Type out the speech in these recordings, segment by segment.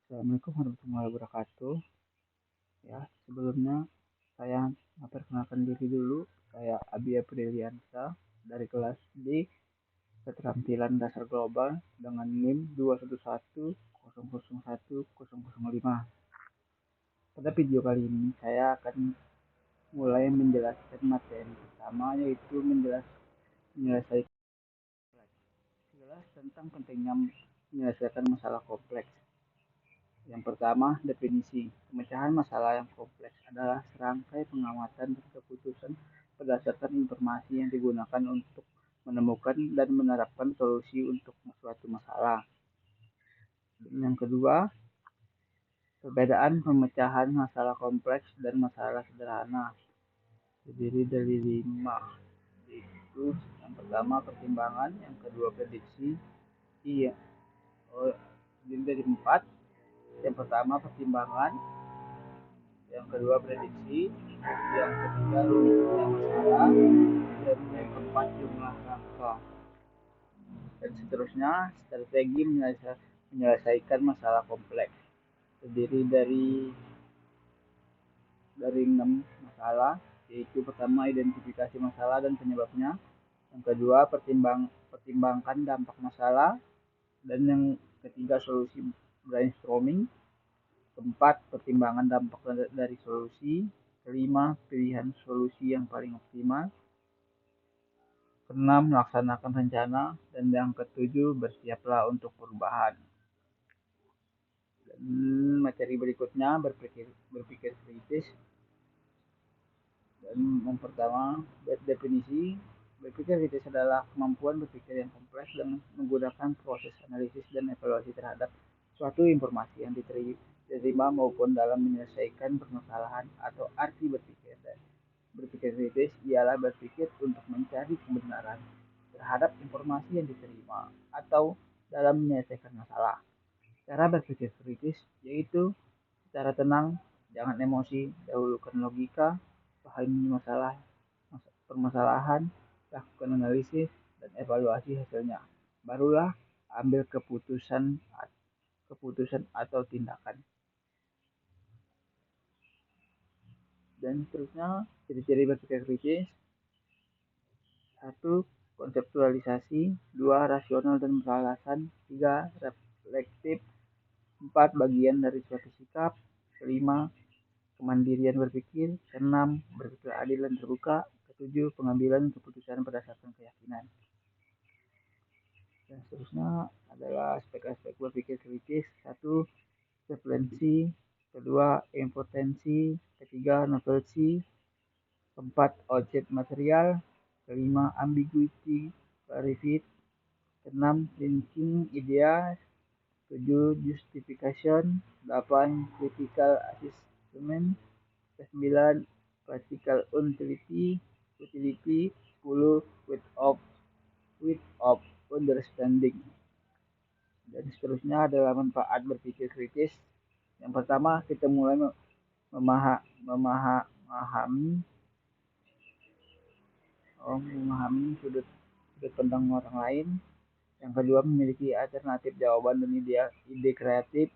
Assalamualaikum warahmatullahi wabarakatuh. Ya, sebelumnya saya memperkenalkan diri dulu. Saya Abi Apriliansa dari kelas D Keterampilan Dasar Global dengan NIM 211001005. Pada video kali ini saya akan mulai menjelaskan materi pertama, yaitu menyelesaikan tentang pentingnya menyelesaikan masalah kompleks. Yang pertama, definisi. Pemecahan masalah yang kompleks adalah serangkai pengamatan dan keputusan berdasarkan informasi yang digunakan untuk menemukan dan menerapkan solusi untuk suatu masalah. Dan yang kedua, perbedaan pemecahan masalah kompleks dan masalah sederhana terdiri dari 5, yaitu yang pertama pertimbangan, yang kedua prediksi, iya, terdiri dari 4. Yang pertama pertimbangan, yang kedua prediksi, yang ketiga rumitnya masalah, dan yang keempat jumlah langkah, dan seterusnya. Strategi menyelesaikan masalah kompleks terdiri dari 6 masalah, yaitu pertama identifikasi masalah dan penyebabnya, yang kedua pertimbangkan dampak masalah, dan yang ketiga solusi brainstorming, keempat pertimbangan dampak dari solusi, kelima pilihan solusi yang paling optimal, keenam melaksanakan rencana, dan yang ketujuh bersiaplah untuk perubahan. Dan materi berikutnya berpikir kritis. Dan yang pertama definisi. Berpikir kritis adalah kemampuan berpikir yang kompleks dengan menggunakan proses analisis dan evaluasi terhadap suatu informasi yang diterima maupun dalam menyelesaikan permasalahan. Atau arti berpikir kritis ialah berpikir untuk mencari kebenaran terhadap informasi yang diterima atau dalam menyelesaikan masalah. Cara berpikir kritis yaitu secara tenang, jangan emosi, dahulukan logika, pahami permasalahan, lakukan analisis dan evaluasi hasilnya. Barulah ambil keputusan atau tindakan. Dan seterusnya, ciri-ciri berpikir kritis. 1. Konseptualisasi. 2. Rasional dan beralasan. 3. Reflektif. 4. Bagian dari suatu sikap. 5. Kemandirian berpikir. 6. Berpikir adil dan terbuka. 7. Pengambilan keputusan berdasarkan keyakinan. Dan seterusnya adalah aspek-aspek berpikir kritis. 1. Referensi. Kedua, impotensi. Ketiga, novelty. Keempat, objek material. Kelima, ambiguity, clarify. Keenam, linking ideas. 7. Justification. 8. Critical assessment. 9. Practical utility. 10. Width of understanding. Dan seterusnya adalah manfaat berpikir kritis. Yang pertama, kita mulai memahami sudut pandang orang lain. Yang kedua, memiliki alternatif jawaban dan ide kreatif.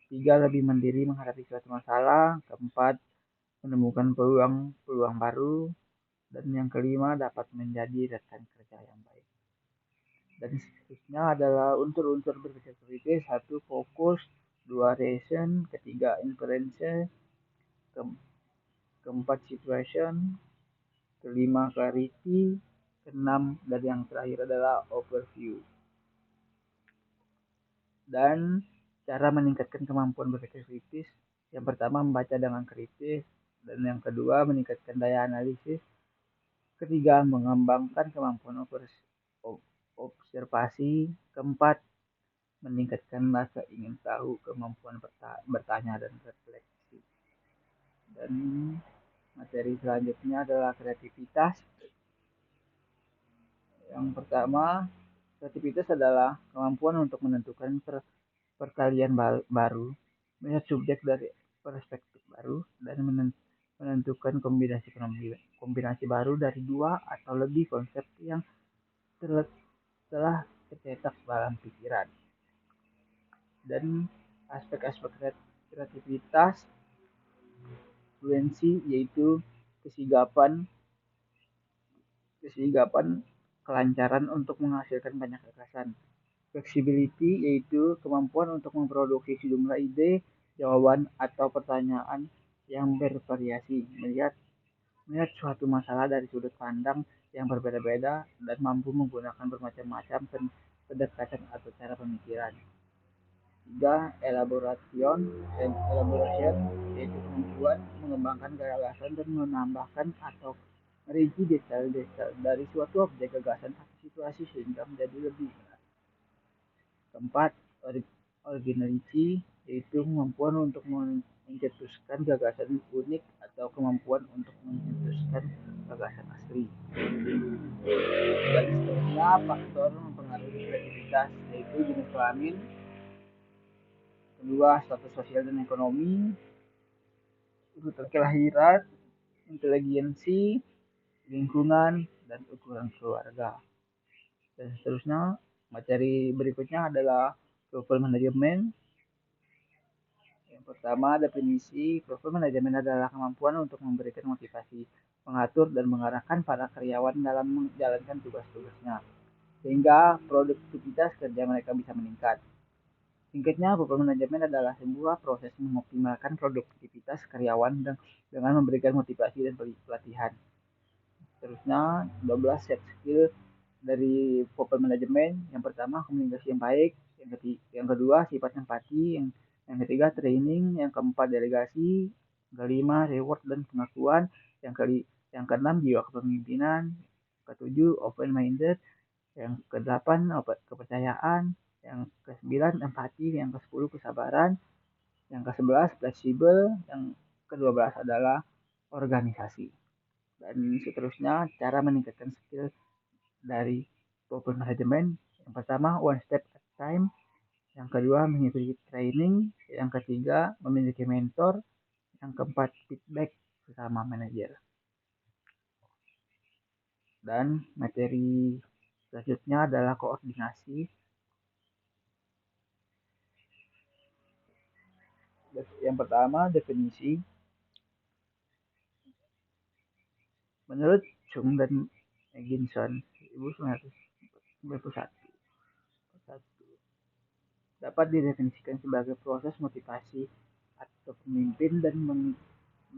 3. Lebih mandiri menghadapi suatu masalah. Keempat, menemukan peluang baru. Dan yang kelima, dapat menjadi rekan kerja yang baik. Dan seterusnya adalah unsur-unsur berpikir kritis. 1. Fokus. 2. Reason. Ketiga, inference. Keempat, situation. Kelima, clarity. Keenam, dan yang terakhir adalah overview. Dan cara meningkatkan kemampuan berpikir kritis. Yang pertama, membaca dengan kritis. Dan yang kedua, meningkatkan daya analisis. Ketiga, mengembangkan kemampuan observasi. Keempat, meningkatkan rasa ingin tahu, kemampuan bertanya dan refleksi. Dan materi selanjutnya adalah kreativitas. Yang pertama, kreativitas adalah kemampuan untuk menentukan perkalian baru, melihat subjek dari perspektif baru, dan menentukan kombinasi baru dari 2 atau lebih konsep yang telah tercetak dalam pikiran. Dan Aspek-aspek kreativitas, fluensi yaitu kesigapan, kesigapan kelancaran untuk menghasilkan banyak gagasan. Flexibility yaitu kemampuan untuk memproduksi sejumlah ide, jawaban, atau pertanyaan yang bervariasi, melihat suatu masalah dari sudut pandang yang berbeda-beda dan mampu menggunakan bermacam-macam pendekatan atau cara pemikiran. Tiga, elaboration yaitu kemampuan mengembangkan gagasan dan menambahkan atau merinci detail-detail dari suatu objek gagasan atau situasi sehingga menjadi lebih menarik. Keempat, originality yaitu kemampuan untuk mencetuskan gagasan unik atau kemampuan untuk mencetuskan gagasan asli. Dan seterusnya, faktor mempengaruhi kreativitas yaitu jenis kelamin, kedua status sosial dan ekonomi, urutan kelahiran, inteligensi, lingkungan, dan ukuran keluarga. Dan seterusnya, materi berikutnya adalah people management. Yang pertama, definisi people management adalah kemampuan untuk memberikan motivasi, mengatur, dan mengarahkan para karyawan dalam menjalankan tugas-tugasnya, sehingga produktivitas kerja mereka bisa meningkat. Singkatnya, people management adalah sebuah proses mengoptimalkan produktivitas karyawan dengan memberikan motivasi dan pelatihan. Terusnya, 12 set skill dari people management. Yang pertama, komunikasi yang baik. Yang kedua, sifat empati. Yang ketiga, training. Yang keempat, delegasi. Yang kelima, reward dan pengakuan. Yang keenam, jiwa kepemimpinan. Ketujuh, open minded. Yang kedelapan, kepercayaan. Yang kesembilan, empati. Yang kesepuluh, kesabaran. Yang ke-11 fleksibel. Yang ke-12 adalah organisasi. Dan seterusnya, cara meningkatkan skill dari people management. Yang pertama, one step at a time. Yang kedua, mengikuti training. Yang ketiga, memiliki mentor. Yang keempat, feedback bersama manajer. Dan materi selanjutnya adalah koordinasi. Yang pertama, definisi. Menurut Chung dan Egginson 1991, dapat didefinisikan sebagai proses motivasi atau pemimpin dan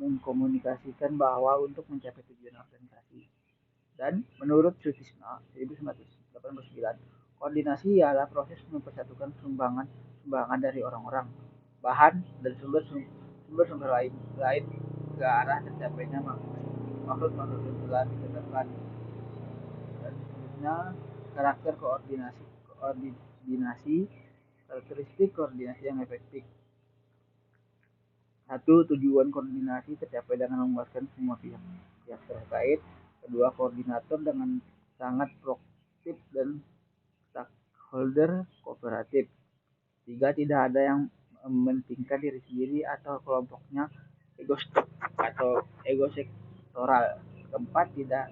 mengkomunikasikan bahwa untuk mencapai tujuan organisasi. Dan menurut Sutisna 1989, koordinasi ialah proses mempersatukan sumbangan dari orang-orang, bahan, dan sumber-sumber lain ke arah tercapainya maksud yang telah ditetapkan. Dan selanjutnya, karakter koordinasi, karakteristik koordinasi yang efektif. Satu, tujuan koordinasi tercapai dengan memuaskan semua pihak terkait. Kedua, koordinator dengan sangat proaktif dan stakeholder kooperatif. Tiga, tidak ada yang mementingkan diri sendiri atau kelompoknya ego sektoral. Keempat, tidak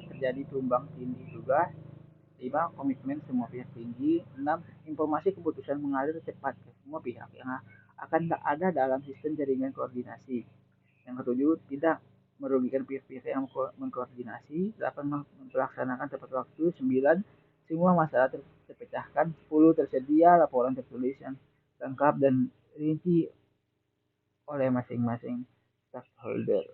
terjadi tumbang tindih tugas. 5. Komitmen semua pihak tinggi. 6. Informasi keputusan mengalir cepat ke semua pihak yang akan ada dalam sistem jaringan koordinasi. Yang ketujuh, tidak merugikan pihak-pihak yang mengkoordinasi. 8. Melaksanakan tepat waktu. 9. Semua masalah terpecahkan. 10. Tersedia laporan tertulis yang lengkap dan rinci oleh masing-masing stakeholder.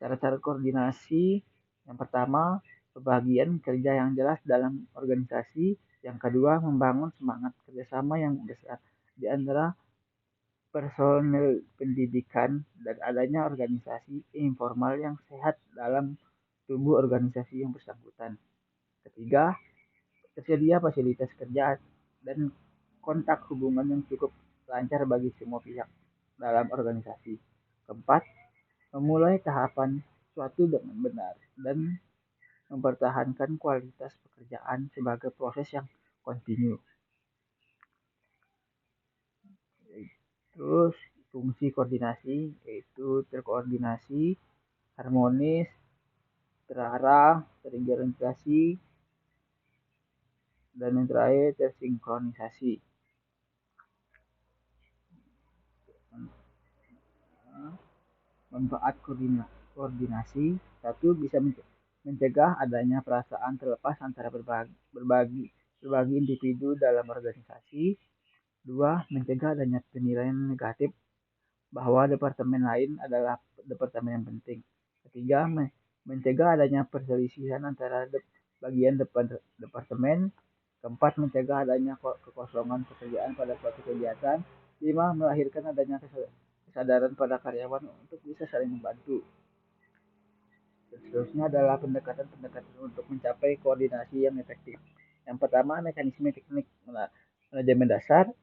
Cara-cara koordinasi, yang pertama, pembagian kerja yang jelas dalam organisasi. Yang kedua, membangun semangat kerjasama yang besar di antara personel pendidikan dan adanya organisasi informal yang sehat dalam tubuh organisasi yang bersangkutan. Ketiga, tersedia fasilitas kerja dan kontak hubungan yang cukup lancar bagi semua pihak dalam organisasi. Keempat, memulai tahapan suatu dengan benar dan mempertahankan kualitas pekerjaan sebagai proses yang kontinu. Terus fungsi koordinasi yaitu terkoordinasi, harmonis, terarah, terintegrasi, dan yang terakhir tersinkronisasi. Manfaat koordinasi. Satu, bisa mencegah adanya perasaan terlepas antara berbagi individu dalam organisasi. Dua, mencegah adanya penilaian negatif bahwa departemen lain adalah departemen yang penting. Ketiga, mencegah adanya perselisihan antara bagian departemen. Keempat, mencegah adanya kekosongan pekerjaan pada suatu kegiatan. Lima, melahirkan adanya kesadaran pada karyawan untuk bisa saling membantu. Seterusnya adalah pendekatan-pendekatan untuk mencapai koordinasi yang efektif. Yang pertama, mekanisme teknik manajemen dasar.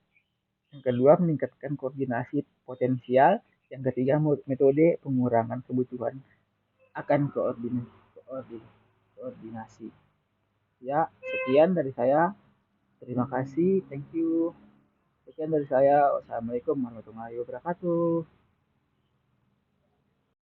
Yang kedua, meningkatkan koordinasi potensial. Yang ketiga, metode pengurangan kebutuhan akan koordinasi. Ya, sekian dari saya. Terima kasih. Thank you. Sekian dari saya. Wassalamualaikum warahmatullahi wabarakatuh.